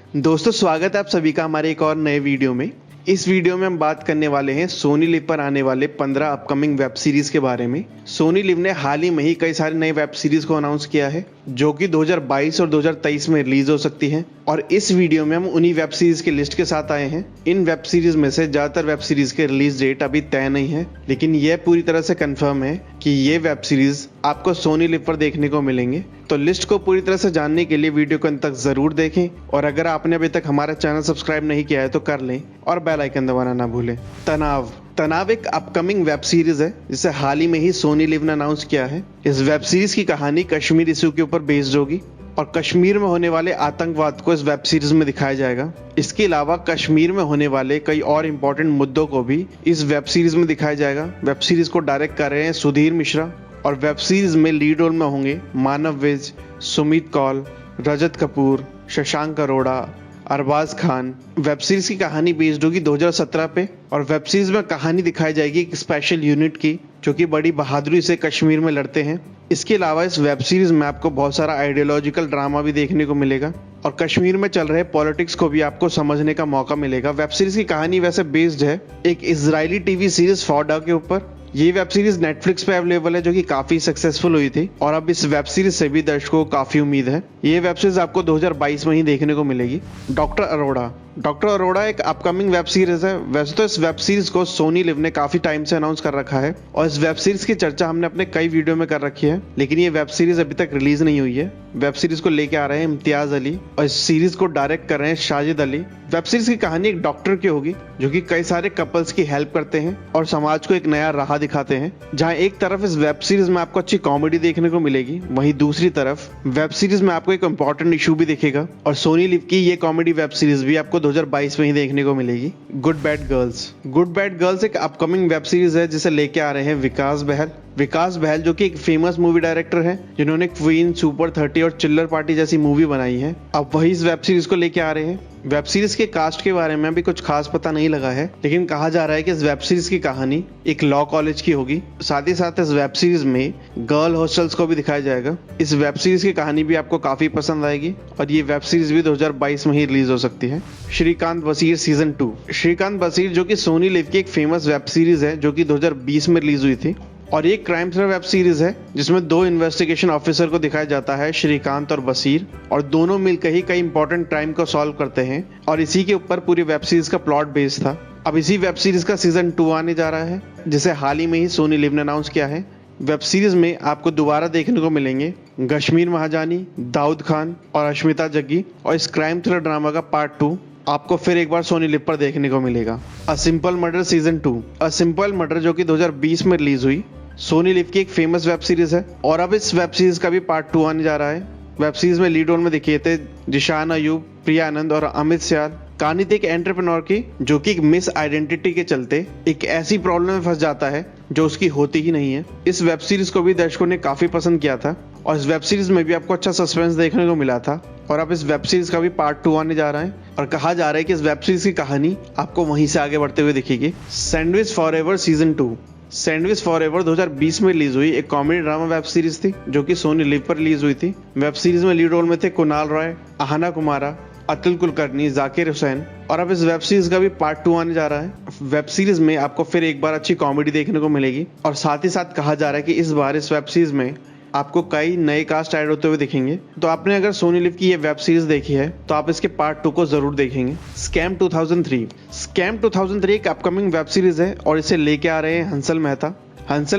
दोस्तों स्वागत है आप सभी का हमारे एक और नए वीडियो में। इस वीडियो में हम बात करने वाले हैं सोनी लिव पर आने वाले 15 अपकमिंग वेब सीरीज के बारे में। सोनी लिव ने हाल ही में ही कई सारे नए वेब सीरीज को अनाउंस किया है जो कि 2022 और 2023 में रिलीज हो सकती हैं और इस वीडियो में हम उन्हीं वेब सीरीज की लिस्ट के साथ आए हैं। इन वेब सीरीज में से ज्यादातर वेब सीरीज के रिलीज डेट अभी तय नहीं है, लेकिन यह पूरी तरह से कंफर्म है कि ये वेब सीरीज आपको सोनी लिव पर देखने को मिलेंगे। तो लिस्ट को पूरी तरह से जानने के लिए वीडियो को अंत तक जरूर देखें और अगर आपने अभी तक हमारा चैनल सब्सक्राइब नहीं किया है तो कर लें और बेल आइकन दबाना ना भूलें। तनाव एक अपकमिंग वेब सीरीज है जिसे हाल ही में ही सोनी लिव ने अनाउंस किया है। इस वेब सीरीज की कहानी कश्मीर इशू के ऊपर बेस्ड होगी और कश्मीर में होने वाले आतंकवाद को इस वेब सीरीज में दिखाया जाएगा। इसके अलावा कश्मीर में होने वाले कई और इम्पोर्टेंट मुद्दों को भी इस वेब सीरीज में दिखाया जाएगा। वेब सीरीज को डायरेक्ट कर रहे हैं सुधीर मिश्रा और वेब सीरीज में लीड रोल में होंगे मानव विज, सुमित कौल, रजत कपूर, शशांक अरोड़ा, अरबाज खान। वेब सीरीज की कहानी बेस्ड होगी 2017 पे और वेब सीरीज में कहानी दिखाई जाएगी एक स्पेशल यूनिट की जो कि बड़ी बहादुरी से कश्मीर में लड़ते हैं। इसके अलावा इस वेब सीरीज में आपको बहुत सारा आइडियोलॉजिकल ड्रामा भी देखने को मिलेगा और कश्मीर में चल रहे पॉलिटिक्स को भी आपको समझने का मौका मिलेगा। वेब सीरीज की कहानी वैसे बेस्ड है एक इजरायली टीवी सीरीज फॉडा के ऊपर। ये वेब सीरीज नेटफ्लिक्स पे अवेलेबल है जो कि काफी सक्सेसफुल हुई थी और अब इस वेब सीरीज से भी दर्शकों को काफी उम्मीद है। ये वेब सीरीज आपको 2022 में ही देखने को मिलेगी। डॉक्टर अरोड़ा एक अपकमिंग वेब सीरीज है। वैसे तो इस वेब सीरीज को सोनी लिव ने काफी टाइम से अनाउंस कर रखा है और इस वेब सीरीज की चर्चा हमने अपने कई वीडियो में कर रखी है, लेकिन ये वेब सीरीज अभी तक रिलीज नहीं हुई है। वेब सीरीज को लेके आ रहे हैं इम्तियाज अली और इस सीरीज को डायरेक्ट कर रहे हैं शाजिद अली। वेब सीरीज की कहानी एक डॉक्टर की होगी जो कि कई सारे कपल्स की हेल्प करते हैं और समाज को एक नया राह दिखाते हैं। जहां एक तरफ इस वेब सीरीज में आपको अच्छी कॉमेडी देखने को मिलेगी, वहीं दूसरी तरफ वेब सीरीज में आपको एक इंपॉर्टेंट इशू भी दिखेगा और सोनी लिव की ये कॉमेडी वेब सीरीज भी आपको 2022 में ही देखने को मिलेगी। गुड बैड गर्ल्स एक अपकमिंग वेब सीरीज है जिसे लेके आ रहे हैं विकास बहल जो कि एक फेमस मूवी डायरेक्टर है जिन्होंने क्वीन, सुपर 30 और चिल्लर पार्टी जैसी मूवी बनाई है। अब वही इस वेब सीरीज को लेके आ रहे हैं। वेब सीरीज के कास्ट के बारे में अभी कुछ खास पता नहीं लगा है, लेकिन कहा जा रहा है कि इस वेब सीरीज की कहानी एक लॉ कॉलेज की होगी। साथ ही साथ इस वेब सीरीज में गर्ल हॉस्टल्स को भी दिखाया जाएगा। इस वेब सीरीज की कहानी भी आपको काफी पसंद आएगी और ये वेब सीरीज भी 2022 में ही रिलीज हो सकती है। श्रीकांत बशीर सीजन 2। श्रीकांत बशीर जो कि सोनी लिव की एक फेमस वेब सीरीज है जो कि 2020 में रिलीज हुई थी और ये क्राइम थ्रिलर वेब सीरीज है जिसमें दो इन्वेस्टिगेशन ऑफिसर को दिखाया जाता है, श्रीकांत और बशीर, और दोनों मिलकर ही कई इंपॉर्टेंट क्राइम को सॉल्व करते हैं और इसी के ऊपर पूरी वेब सीरीज का प्लॉट बेस्ड था। अब इसी वेब सीरीज का सीजन 2 आने जा रहा है जिसे हाल ही में ही सोनी लिव ने अनाउंस किया है। वेब सीरीज में आपको दोबारा देखने को मिलेंगे कश्मीर महाजानी, दाऊद खान और अश्मिता जग्गी और इस क्राइम थ्रिलर ड्रामा का पार्ट 2 आपको फिर एक बार सोनी लिव पर देखने को मिलेगा। A simple murder season 2। A simple murder जो कि 2020 में रिलीज हुई सोनी लिव की एक फेमस वेब सीरीज है और अब इस वेब सीरीज का भी पार्ट 2 आने जा रहा है। वेब सीरीज में लीड रोल में दिखे थे जिशान अयूब, प्रिया आनंद और अमित सियाल। कहानी थी एक एंटरप्रेन्योर की जो कि एक मिस आइडेंटिटी के चलते एक ऐसी प्रॉब्लम में फंस जाता है जो उसकी होती ही नहीं है। इस वेब सीरीज को भी दर्शकों ने काफी पसंद किया था और इस वेब सीरीज में भी आपको अच्छा सस्पेंस देखने को मिला था और अब इस वेब सीरीज का भी पार्ट 2 आने जा रहा है और कहा जा रहा है कि इस वेब सीरीज की कहानी आपको वहीं से आगे बढ़ते हुए दिखेगी। Sandwich forever season 2। Sandwich forever 2020 में रिलीज हुई एक कॉमेडी ड्रामा वेब सीरीज थी जो कि सोनी लिव पर रिलीज हुई थी। वेब सीरीज में लीड रोल में थे कुणाल रॉय, आहना कुमारा, अतुल कुलकर्णी, जाकिर हुसैन और अब इस वेब सीरीज का भी पार्ट 2 आने जा रहा है। वेब सीरीज में आपको फिर एक बार अच्छी कॉमेडी देखने को मिलेगी और साथ ही साथ कहा जा रहा है कि इस बार इस वेब सीरीज में आपको कई नए कास्ट ऐड होते हुए दिखेंगे। तो आपने अगर सोनी लिव की ये वेब सीरीज देखी है तो आप इसके पार्ट 2 को जरूर देखेंगे। स्कैम 2003 एक अपकमिंग वेब सीरीज है और इसे लेके आ रहे हैं हंसल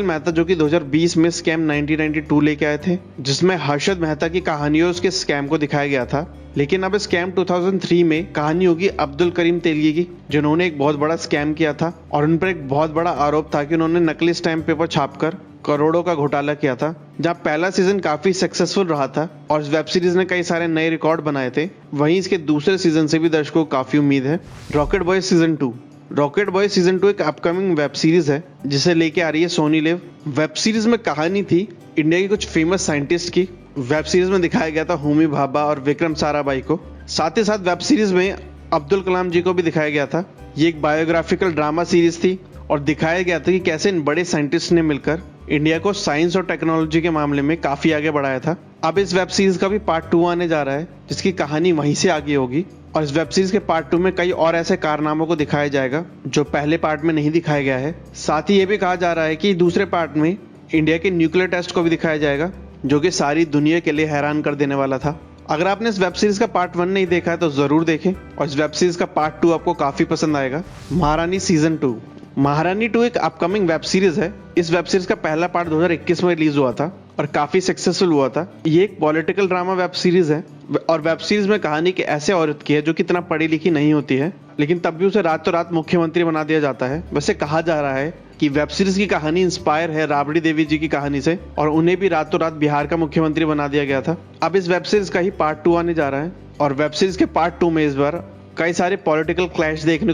मेहता जो कि 2020 में स्कैम 1992 लेके आए थे जिसमें हर्षद मेहता की कहानी और उसके स्कैम को दिखाया गया था। लेकिन अब स्कैम 2003 में कहानी होगी अब्दुल करीम तेलगी की जिन्होंने एक बहुत बड़ा स्कैम किया था और उन पर एक बहुत बड़ा आरोप था कि उन्होंने नकली स्टैम्प पेपर छापकर करोड़ों का घोटाला किया था। जहां पहला सीजन काफी सक्सेसफुल रहा था और इस वेब सीरीज ने कई सारे नए रिकॉर्ड बनाए थे, वहीं इसके दूसरे सीजन से भी दर्शकों को काफी उम्मीद है। रॉकेट बॉय सीजन 2 एक अपकमिंग वेब सीरीज है जिसे लेके आ रही है सोनी लिव। वेब सीरीज में कहानी थी इंडिया के कुछ फेमस साइंटिस्ट की। वेब सीरीज में दिखाया गया था होमी भाभा और विक्रम साराभाई को। साथ ही साथ वेब सीरीज में अब्दुल कलाम जी को भी दिखाया गया था। ये एक बायोग्राफिकल ड्रामा सीरीज थी और दिखाया गया था कि कैसे इन बड़े साइंटिस्ट ने मिलकर इंडिया को साइंस और टेक्नोलॉजी के मामले में काफी आगे बढ़ाया था। अब इस वेब सीरीज का भी पार्ट 2 आने जा रहा है, जिसकी कहानी वहीं से आगे होगी और इस वेब सीरीज के पार्ट 2 में कई और ऐसे कारनामों को दिखाया जाएगा जो पहले पार्ट में नहीं दिखाया गया है। साथ ही ये भी कहा जा रहा है कि दूसरे पार्ट में इंडिया के न्यूक्लियर टेस्ट को भी दिखाया जाएगा, जो कि सारी दुनिया के लिए हैरान कर देने वाला था। अगर आपने इस वेब सीरीज का पार्ट 1 नहीं देखा है तो जरूर देखें और इस वेब सीरीज का पार्ट 2 आपको काफी पसंद आएगा। महारानी सीजन 2। महारानी 2 एक अपकमिंग वेब सीरीज है। इस वेब सीरीज का पहला पार्ट 2021 में रिलीज हुआ था और काफी सक्सेसफुल हुआ था। ये एक पॉलिटिकल ड्रामा वेब सीरीज है और वेब सीरीज में कहानी के ऐसे औरत की है जो कि इतना पढ़ी लिखी नहीं होती है, लेकिन तब भी उसे रातों रात मुख्यमंत्री बना दिया जाता है। वैसे कहा जा रहा है कि वेब सीरीज की कहानी इंस्पायर है राबड़ी देवी जी की कहानी से और उन्हें भी रातों रात बिहार का मुख्यमंत्री बना दिया गया था। अब इस वेब सीरीज का ही पार्ट 2 आने जा रहा है और वेब सीरीज के पार्ट 2 में इस बार कई सारे पॉलिटिकल क्लैश देखने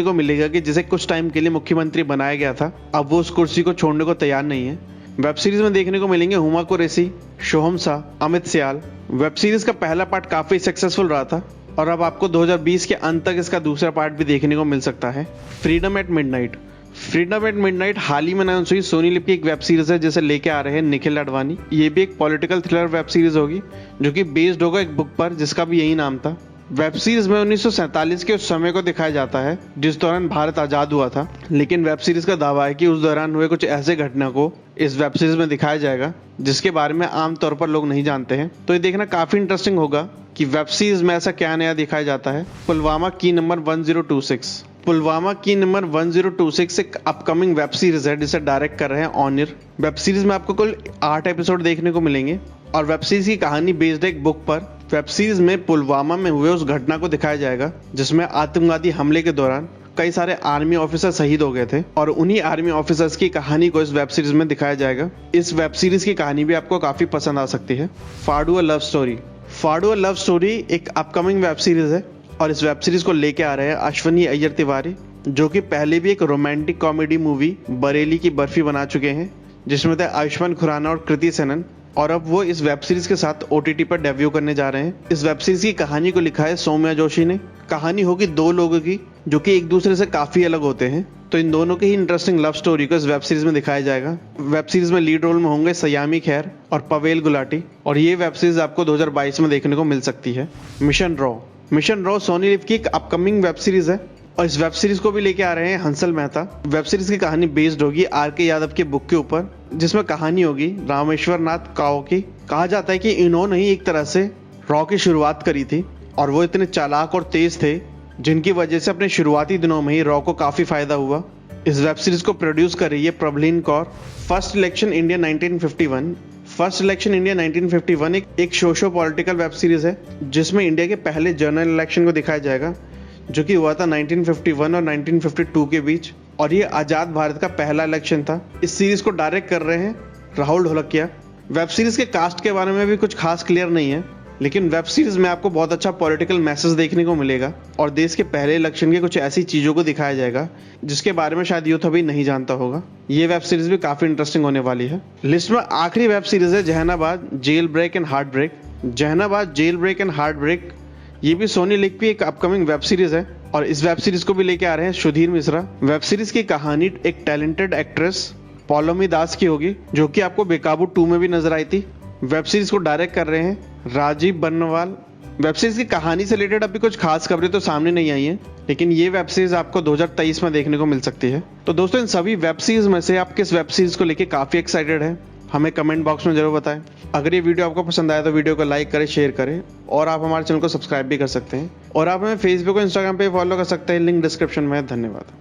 को मिलेगा कि जिसे कुछ टाइम के लिए मुख्यमंत्री बनाया गया था, अब वो उस कुर्सी को छोड़ने को तैयार नहीं है। वेब सीरीज में देखने को मिलेंगे हुमा कुरैशी, सोहम शाह, अमित सियाल। वेब सीरीज का पहला पार्ट काफी सक्सेसफुल रहा था और अब आपको 2020 के अंत तक इसका दूसरा पार्ट भी देखने को मिल सकता है। Freedom at midnight. Freedom at midnight हाल ही में अनाउंस हुई सोनी लिव की एक वेब सीरीज है जिसे लेके आ रहे हैं निखिल अडवाणी। ये भी एक पॉलिटिकल थ्रिलर वेब सीरीज होगी जो कि बेस्ड होगा एक बुक पर जिसका भी यही नाम था। वेब सीरीज में 1947 के उस समय को दिखाया जाता है जिस दौरान भारत आजाद हुआ था, लेकिन वेब सीरीज का दावा है कि उस दौरान हुए कुछ ऐसे घटना को इस वेब सीरीज में दिखाया जाएगा जिसके बारे में आमतौर पर लोग नहीं जानते हैं। तो ये देखना काफी इंटरेस्टिंग होगा कि वेब सीरीज में ऐसा क्या नया दिखाया जाता है। पुलवामा की नंबर 1026। पुलवामा की नंबर 1026 एक अपकमिंग वेब सीरीज है जिसे डायरेक्ट कर रहे हैं ऑनिर। वेब सीरीज में आपको कुल 8 एपिसोड देखने को मिलेंगे और वेब सीरीज की कहानी बेस्ड है एक बुक पर। वेब सीरीज में पुलवामा में हुए उस घटना को दिखाया जाएगा जिसमें आतंकवादी हमले के दौरान कई सारे आर्मी ऑफिसर शहीद हो गए थे और उन्हीं आर्मी ऑफिसर्स की कहानी को इस वेब सीरीज में दिखाया जाएगा। इस वेब सीरीज की कहानी भी आपको काफी पसंद आ सकती है। फाड़ुआ लव स्टोरी। फाड़ुआ लव स्टोरी एक अपकमिंग वेब सीरीज है और इस वेब सीरीज को लेके आ रहे हैं अश्विनी अय्यर तिवारी, जो कि पहले भी एक रोमांटिक कॉमेडी मूवी बरेली की बर्फी बना चुके हैं जिसमें थे आयुष्मान खुराना और कृति सेनन, और अब वो इस वेब सीरीज के साथ OTT पर डेब्यू करने जा रहे हैं। इस वेब सीरीज की कहानी को लिखा है सौम्या जोशी ने। कहानी होगी 2 लोगों की जो कि एक दूसरे से काफी अलग होते हैं, तो इन दोनों की ही इंटरेस्टिंग लव स्टोरी को इस वेब सीरीज में दिखाया जाएगा। वेब सीरीज में लीड रोल में होंगे सयामी खैर और पवेल गुलाटी और ये वेब सीरीज आपको 2022 में देखने को मिल सकती है। Mission Raw. Mission Raw Sony Liv की एक अपकमिंग वेब सीरीज है और इस वेब सीरीज को भी लेके आ रहे हैं हंसल मेहता। वेब सीरीज की कहानी बेस्ड होगी RK यादव के बुक के ऊपर, जिसमें कहानी होगी रामेश्वर नाथ काओ की। कहा जाता है कि इन्होंने ही एक तरह से रॉ की शुरुआत करी थी और वो इतने चालाक और तेज थे जिनकी वजह से अपने शुरुआती दिनों में ही रॉ को काफी फायदा हुआ। इस वेब सीरीज को प्रोड्यूस कर रही है Prabhleen Kaur. First election India 1951। First election India 1951 एक सोशो पॉलिटिकल वेब सीरीज है जिसमें इंडिया के पहले जनरल इलेक्शन को दिखाया जाएगा जो कि हुआ था 1951 और 1952 के बीच, और ये आजाद भारत का पहला इलेक्शन था। इस सीरीज को डायरेक्ट कर रहे हैं राहुल ढोलकिया। वेब सीरीज के कास्ट के बारे में भी कुछ खास क्लियर नहीं है, लेकिन वेब सीरीज में आपको बहुत अच्छा पॉलिटिकल मैसेज देखने को मिलेगा और देश के पहले इलेक्शन के कुछ ऐसी चीजों को दिखाया जाएगा जिसके बारे में शायद यूथ अभी नहीं जानता होगा। ये वेब सीरीज भी काफी इंटरेस्टिंग होने वाली है। लिस्ट में आखिरी वेब सीरीज है Jahanabad jail break and heart break. Jahanabad jail break and heart break ये भी सोनी लिव की एक अपकमिंग वेब सीरीज है और इस वेब सीरीज को भी लेके आ रहे हैं सुधीर मिश्रा। वेब सीरीज की कहानी एक टैलेंटेड एक्ट्रेस पौलोमी दास की होगी जो कि आपको बेकाबू 2 में भी नजर आई थी। वेब सीरीज को डायरेक्ट कर रहे हैं राजीव बन्नवाल। वेब सीरीज की कहानी से रिलेटेड अभी कुछ खास खबरें तो सामने नहीं आई हैं, लेकिन ये वेब सीरीज आपको 2023 में देखने को मिल सकती है। तो दोस्तों, इन सभी वेब सीरीज में से आप किस वेब सीरीज को लेके काफी एक्साइटेड हैं, हमें कमेंट बॉक्स में जरूर बताएं। अगर ये वीडियो आपको पसंद आया तो वीडियो को लाइक करें, शेयर करें और आप हमारे चैनल को सब्सक्राइब भी कर सकते हैं और आप हमें फेसबुक और इंस्टाग्राम पे फॉलो कर सकते हैं, लिंक डिस्क्रिप्शन में है। धन्यवाद।